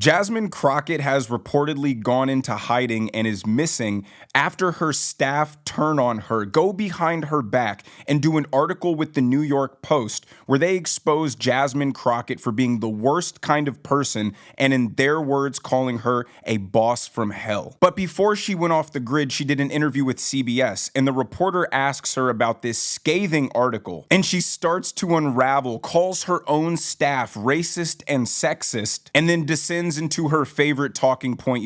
Jasmine Crockett has reportedly gone into hiding and is missing after her staff turn on her, go behind her back, and do an article with the New York Post where they expose Jasmine Crockett for being the worst kind of person and, in their words, calling her a boss from hell. But before she went off the grid, she did an interview with CBS, and the reporter asks her about this scathing article, and she starts to unravel, calls her own staff racist and sexist, and then descends into her favorite talking point,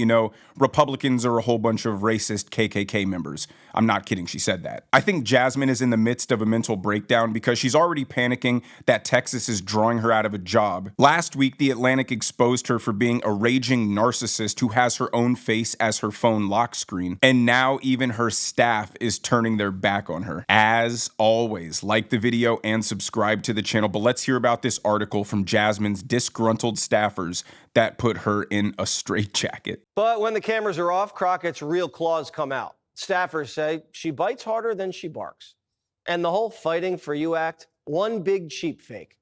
Republicans are a whole bunch of racist KKK members. I'm not kidding, she said that. I think Jasmine is in the midst of a mental breakdown because she's already panicking that Texas is drawing her out of a job. Last week, The Atlantic exposed her for being a raging narcissist who has her own face as her phone lock screen, and now even her staff is turning their back on her. As always, like the video and subscribe to the channel, but let's hear about this article from Jasmine's disgruntled staffers that put her in a straitjacket. But when the cameras are off, Crockett's real claws come out. Staffers say she bites harder than she barks. And the whole fighting for you act, one big cheap fake.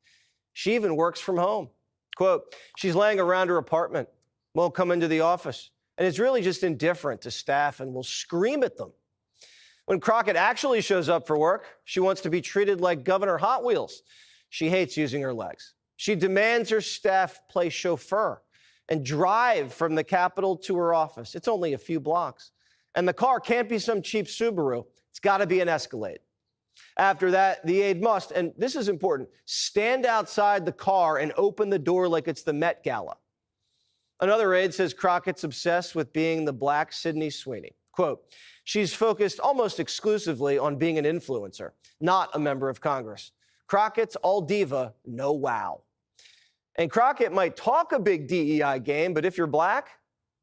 She even works from home. Quote, she's laying around her apartment, won't come into the office, and is really just indifferent to staff and will scream at them. When Crockett actually shows up for work, she wants to be treated like Governor Hot Wheels. She hates using her legs. She demands her staff play chauffeur and drive from the Capitol to her office. It's only a few blocks. And the car can't be some cheap Subaru. It's got to be an Escalade. After that, the aide must, and this is important, stand outside the car and open the door like it's the Met Gala. Another aide says Crockett's obsessed with being the black Sydney Sweeney. Quote, she's focused almost exclusively on being an influencer, not a member of Congress. Crockett's all diva, no wow. And Crockett might talk a big DEI game, but if you're black,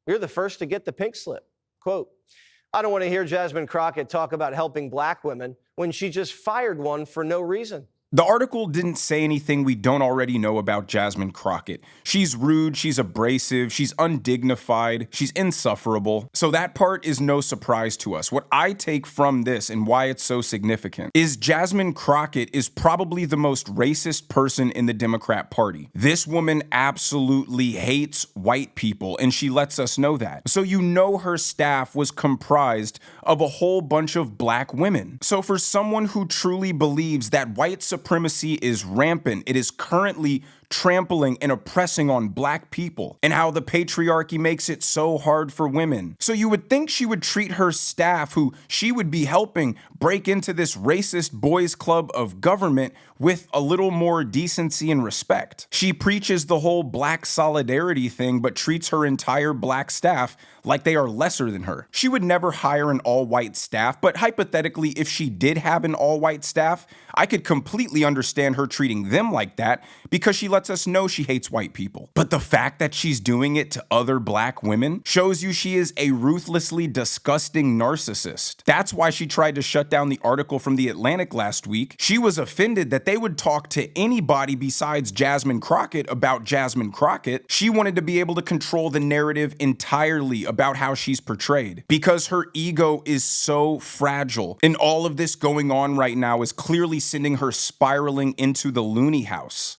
you're the first to get the pink slip. Quote, I don't want to hear Jasmine Crockett talk about helping black women when she just fired one for no reason. The article didn't say anything we don't already know about Jasmine Crockett. She's rude, she's abrasive, she's undignified, she's insufferable. So that part is no surprise to us. What I take from this and why it's so significant is Jasmine Crockett is probably the most racist person in the Democrat Party. This woman absolutely hates white people, and she lets us know that. So her staff was comprised of a whole bunch of black women. So for someone who truly believes that white supremacy is rampant, it is currently trampling and oppressing on black people, and how the patriarchy makes it so hard for women. So you would think she would treat her staff, who she would be helping break into this racist boys club of government, with a little more decency and respect. She preaches the whole black solidarity thing, but treats her entire black staff like they are lesser than her. She would never hire an all-white staff, but hypothetically, if she did have an all-white staff, I could completely understand her treating them like that because she lets us know she hates white people. But the fact that she's doing it to other black women shows you she is a ruthlessly disgusting narcissist. That's why she tried to shut down the article from The Atlantic last week. She was offended that they would talk to anybody besides Jasmine Crockett about Jasmine Crockett. She wanted to be able to control the narrative entirely about how she's portrayed because her ego is so fragile. And all of this going on right now is clearly sending her spiraling into the loony house.